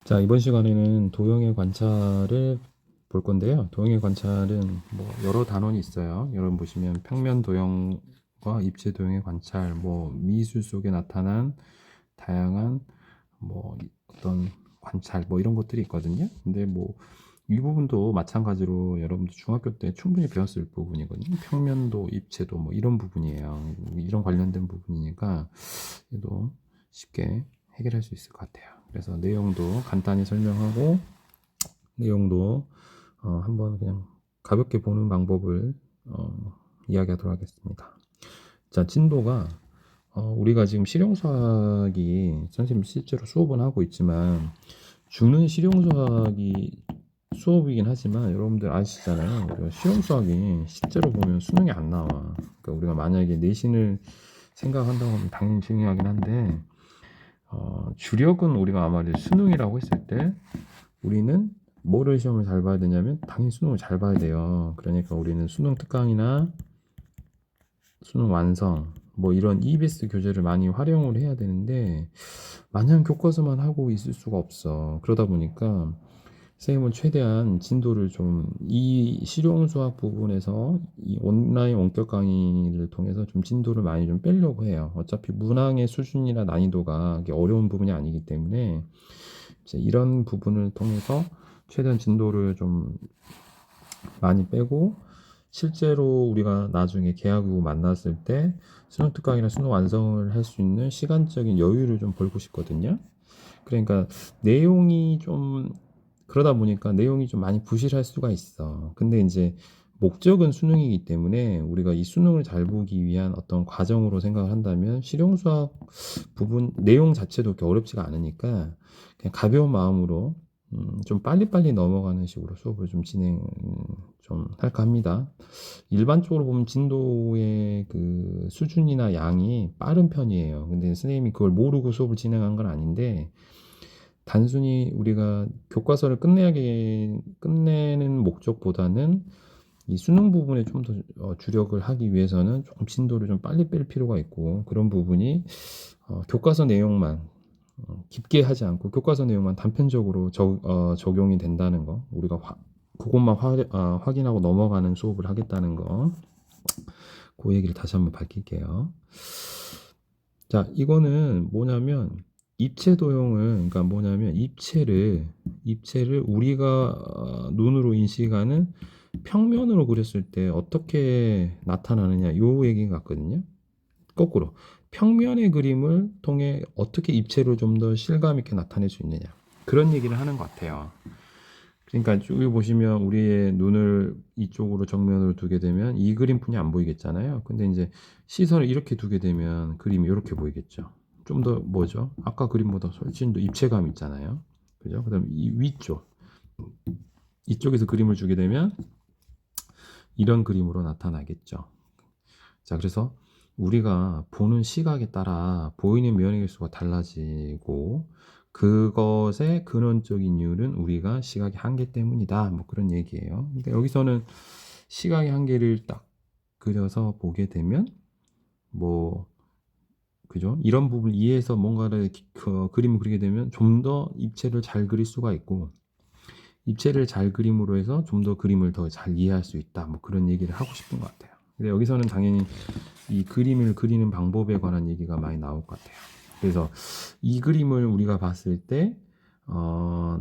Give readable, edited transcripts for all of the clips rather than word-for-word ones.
자, 이번 시간에는 도형의 관찰을 볼 건데요. 도형의 관찰은 뭐 여러 단원이 있어요. 여러분 보시면 평면 도형과 입체 도형의 관찰, 뭐 미술 속에 나타난 다양한 뭐 어떤 관찰, 뭐 이런 것들이 있거든요. 근데 뭐 이 부분도 마찬가지로 여러분들 중학교 때 충분히 배웠을 부분이거든요. 평면도, 입체도 뭐 이런 부분이에요. 이런 관련된 부분이니까 얘도 쉽게 해결할 수 있을 것 같아요. 그래서 내용도 간단히 설명하고 내용도 한번 그냥 가볍게 보는 방법을 이야기하도록 하겠습니다. 자, 진도가 우리가 지금 실용수학이 선생님 실제로 수업은 하고 있지만 주는 실용수학이 수업이긴 하지만 여러분들 아시잖아요. 우리가 실용수학이 실제로 보면 수능이 안 나와. 그러니까 우리가 만약에 내신을 생각한다고 하면 당연히 중요하긴 한데 주력은 우리가 아마 수능이라고 했을 때 우리는 뭐를 시험을 잘 봐야 되냐면 당연히 수능을 잘 봐야 돼요. 그러니까 우리는 수능 특강이나 수능 완성 뭐 이런 EBS 교재를 많이 활용을 해야 되는데 마냥 교과서만 하고 있을 수가 없어. 그러다 보니까 선생님은 최대한 진도를 좀 이 실용수학 부분에서 이 온라인 원격 강의를 통해서 좀 진도를 많이 좀 빼려고 해요. 어차피 문항의 수준이나 난이도가 어려운 부분이 아니기 때문에 이제 이런 부분을 통해서 최대한 진도를 좀 많이 빼고 실제로 우리가 나중에 계약후 만났을 때 수능 특강이나 수능 완성을 할 수 있는 시간적인 여유를 좀 벌고 싶거든요. 그러니까 내용이 좀 그러다 보니까 내용이 좀 많이 부실할 수가 있어. 근데 이제 목적은 수능이기 때문에 우리가 이 수능을 잘 보기 위한 어떤 과정으로 생각을 한다면 실용수학 부분 내용 자체도 그렇게 어렵지가 않으니까 그냥 가벼운 마음으로 좀 빨리빨리 넘어가는 식으로 수업을 좀 진행 좀 할까 합니다. 일반적으로 보면 진도의 그 수준이나 양이 빠른 편이에요. 근데 선생님이 그걸 모르고 수업을 진행한 건 아닌데 단순히 우리가 교과서를 끝내는 목적보다는 이 수능 부분에 좀 더 주력을 하기 위해서는 조금 진도를 좀 빨리 뺄 필요가 있고 그런 부분이 교과서 내용만 깊게 하지 않고 교과서 내용만 단편적으로 적용이 된다는 거 우리가 그것만 확인하고 넘어가는 수업을 하겠다는 거 그 얘기를 다시 한번 밝힐게요. 자, 이거는 뭐냐면 입체 도형을 그러니까 뭐냐면 입체를 우리가 눈으로 인식하는 평면으로 그렸을 때 어떻게 나타나느냐 요 얘기 같거든요. 거꾸로 평면의 그림을 통해 어떻게 입체를 좀 더 실감 있게 나타낼 수 있느냐 그런 얘기를 하는 것 같아요. 그러니까 여기 보시면 우리의 눈을 이쪽으로 정면으로 두게 되면 이 그림뿐이 안 보이겠잖아요. 근데 이제 시선을 이렇게 두게 되면 그림이 이렇게 보이겠죠. 좀 더 뭐죠? 아까 그림보다 훨씬 더 입체감 있잖아요. 그죠? 그다음 이 위쪽 이쪽에서 그림을 주게 되면 이런 그림으로 나타나겠죠. 자, 그래서 우리가 보는 시각에 따라 보이는 면의 개수가 달라지고 그것의 근원적인 이유는 우리가 시각의 한계 때문이다. 뭐 그런 얘기예요. 그러니까 여기서는 시각의 한계를 딱 그려서 보게 되면 뭐 그죠? 이런 부분을 이해해서 뭔가를 그림을 그리게 되면 좀 더 입체를 잘 그릴 수가 있고 입체를 잘 그림으로 해서 좀 더 그림을 더 잘 이해할 수 있다. 뭐 그런 얘기를 하고 싶은 것 같아요. 근데 여기서는 당연히 이 그림을 그리는 방법에 관한 얘기가 많이 나올 것 같아요. 그래서 이 그림을 우리가 봤을 때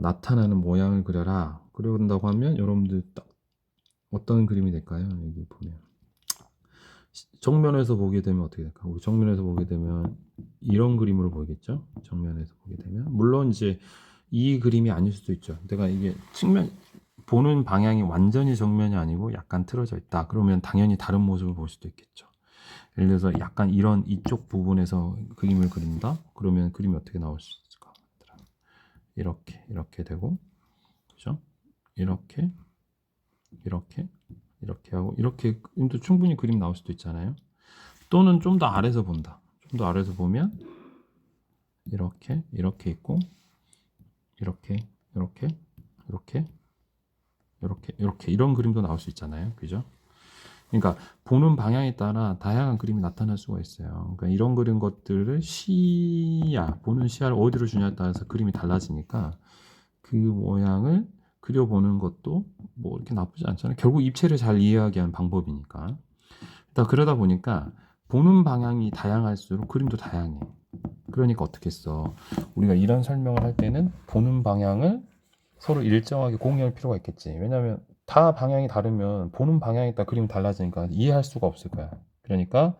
나타나는 모양을 그려라. 그런다고 하면 여러분들 딱 어떤 그림이 될까요? 여기 보면 정면에서 보게 되면 어떻게 될까? 우리 정면에서 보게 되면 이런 그림으로 보이겠죠? 정면에서 보게 되면 물론 이제 이 그림이 아닐 수도 있죠. 내가 이게 측면 보는 방향이 완전히 정면이 아니고 약간 틀어져 있다. 그러면 당연히 다른 모습을 볼 수도 있겠죠. 예를 들어서 약간 이런 이쪽 부분에서 그림을 그린다? 그러면 그림이 어떻게 나올 수 있을까? 이렇게 되고, 그죠? 이렇게, 이렇게 하고, 이렇게 그림도 충분히 그림 나올 수도 있잖아요. 또는 좀 더 아래서 본다. 좀 더 아래서 보면, 이렇게 있고, 이렇게, 이런 그림도 나올 수 있잖아요. 그죠? 그러니까 보는 방향에 따라 다양한 그림이 나타날 수가 있어요. 그러니까 이런 그림 것들을 보는 시야를 어디로 주냐에 따라서 그림이 달라지니까 그 모양을 그려보는 것도 뭐 이렇게 나쁘지 않잖아요. 결국 입체를 잘 이해하게 하는 방법이니까. 일단 그러다 보니까 보는 방향이 다양할수록 그림도 다양해. 그러니까 어떻게 써? 우리가 이런 설명을 할 때는 보는 방향을 서로 일정하게 공유할 필요가 있겠지. 왜냐하면 다 방향이 다르면 보는 방향에 따라 그림이 달라지니까 이해할 수가 없을 거야. 그러니까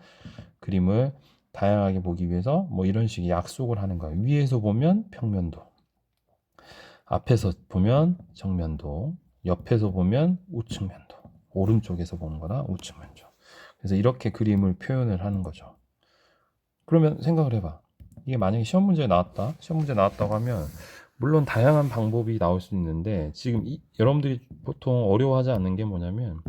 그림을 다양하게 보기 위해서 뭐 이런 식의 약속을 하는 거야. 위에서 보면 평면도, 앞에서 보면 정면도, 옆에서 보면 우측면도, 오른쪽에서 보는 거나 우측면도. 그래서 이렇게 그림을 표현을 하는 거죠. 그러면 생각을 해봐. 이게 만약에 시험 문제에 나왔다. 시험 문제 나왔다고 하면 물론 다양한 방법이 나올 수 있는데 지금 여러분들이 보통 어려워하지 않는 게 뭐냐면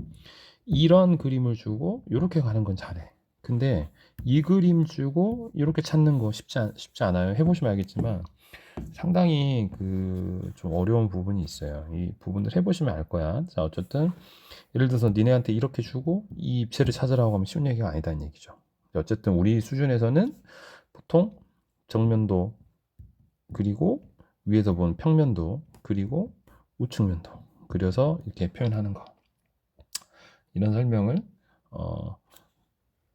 이런 그림을 주고 이렇게 가는 건 잘해. 근데 이 그림 주고 이렇게 찾는 거 쉽지 않아요. 해보시면 알겠지만 상당히 그 좀 어려운 부분이 있어요. 이 부분들 해보시면 알 거야. 자, 어쨌든 예를 들어서 니네한테 이렇게 주고 이 입체를 찾으라고 하면 쉬운 얘기가 아니다는 얘기죠. 어쨌든 우리 수준에서는 보통 정면도 그리고 위에서 본 평면도 그리고 우측면도 그려서 이렇게 표현하는 거. 이런 설명을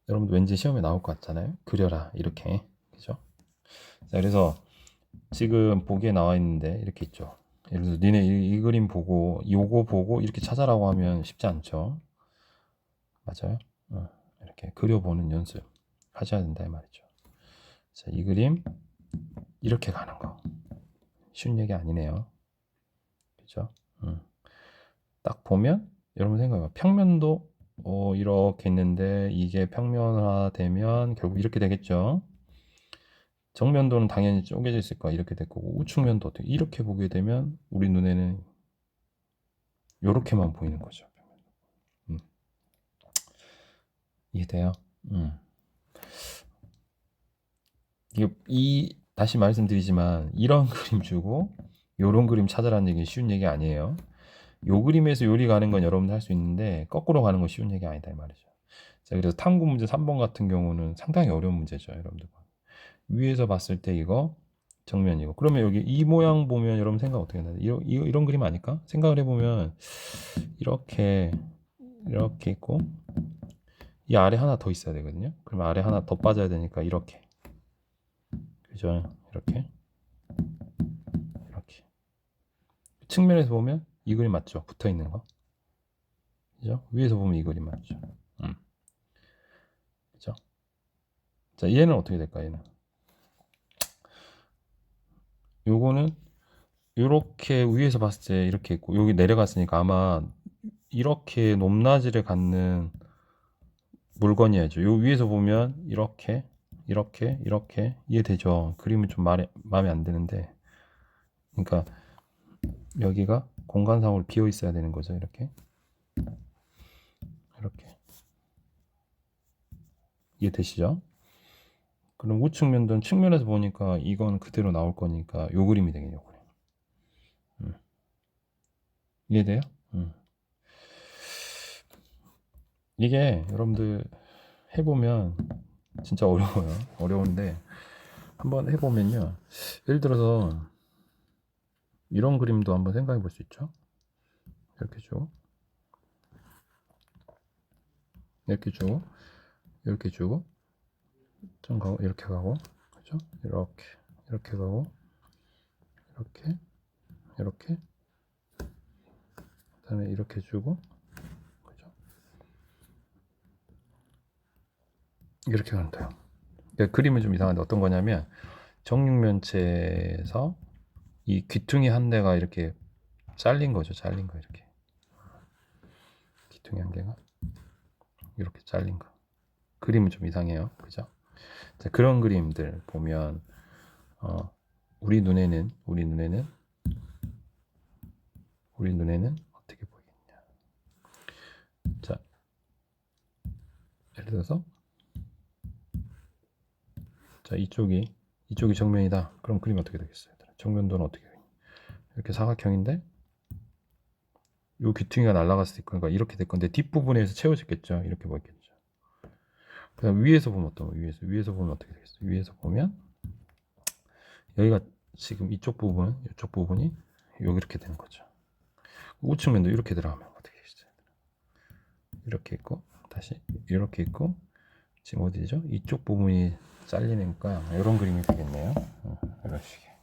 여러분도 왠지 시험에 나올 것 같잖아요. 그려라 이렇게. 그죠? 자, 그래서 지금 보기에 나와 있는데 이렇게 있죠. 예를 들어서 니네 이 그림 보고 요거 보고 이렇게 찾아라고 하면 쉽지 않죠. 맞아요. 이렇게 그려보는 연습 하셔야 된다 이 말이죠. 자, 이 그림 이렇게 가는 거 쉬운 얘기 아니네요. 그죠? 딱 보면 여러분 생각해봐. 평면도 이렇게 있는데 이게 평면화되면 결국 이렇게 되겠죠. 정면도는 당연히 쪼개져 있을 거야. 이렇게 될 거고 우측면도 어떻게 이렇게 보게 되면 우리 눈에는 이렇게만 보이는 거죠. 이해돼요? 다시 말씀드리지만 이런 그림 주고 요런 그림 찾아라는 얘기 쉬운 얘기 아니에요. 요 그림에서 요리 가는 건 여러분들 할 수 있는데 거꾸로 가는 건 쉬운 얘기 아니다 이 말이죠. 자, 그래서 탐구 문제 3번 같은 경우는 상당히 어려운 문제죠, 여러분들. 위에서 봤을 때 이거 정면이고 그러면 여기 이 모양 보면 여러분 생각 어떻게 나요? 이런 그림 아닐까? 생각을 해보면 이렇게 있고 이 아래 하나 더 있어야 되거든요. 그러면 아래 하나 더 빠져야 되니까 이렇게 그죠? 이렇게 측면에서 보면 이 그림 맞죠? 붙어 있는 거 그죠? 위에서 보면 이 그림 맞죠? 그죠? 자, 얘는 어떻게 될까? 얘는 요거는 이렇게 위에서 봤을 때 이렇게 있고 여기 내려갔으니까 아마 이렇게 높낮이를 갖는 물건이야죠. 요 위에서 보면 이렇게 이해되죠? 그림은 좀 마음에 안 드는데 그러니까 여기가 공간상으로 비어 있어야 되는 거죠. 이렇게 이해되시죠? 그럼 우측면도 측면에서 보니까 이건 그대로 나올 거니까 요 그림이 되겠네요. 이해돼요? 이게 여러분들 해보면 진짜 어려워요. 어려운데 한번 해보면요. 예를 들어서 이런 그림도 한번 생각해 볼 수 있죠. 이렇게 주고 이렇게 주고 이렇게 주고 좀 가고 이렇게 가고 그죠? 이렇게 가고 이렇게 그다음에 이렇게 주고 그죠? 이렇게 가면 돼요. 그러니까 그림은 좀 이상한데 어떤 거냐면 정육면체에서 이 귀퉁이 한 대가 이렇게 잘린 거죠. 잘린 거 이렇게 귀퉁이 한 개가 이렇게 잘린 거. 그림은 좀 이상해요. 그죠? 자, 그런 그림들 보면 우리 눈에는 어떻게 보이겠냐? 자, 예를 들어서 자, 이쪽이 정면이다. 그럼 그림이 어떻게 되겠어요? 정면도는 어떻게 되겠냐? 이렇게 사각형인데 요 귀퉁이가 날아갔을 때 그러니까 이렇게 될 건데 뒷부분에서 채워졌겠죠. 이렇게 보였겠죠. 그다음 위에서 보면 어떤 거? 위에서 보면 어떻게 되겠어요? 위에서 보면 여기가 지금 이쪽 부분이 이렇게 되는 거죠. 우측면도 이렇게 들어가면 어떻게 되시죠? 이렇게 있고 다시 이렇게 있고 지금 어디죠? 이쪽 부분이 잘리니까 이런 그림이 되겠네요. 이런 식의.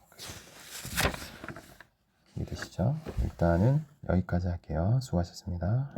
이해되시죠? 일단은 여기까지 할게요. 수고하셨습니다.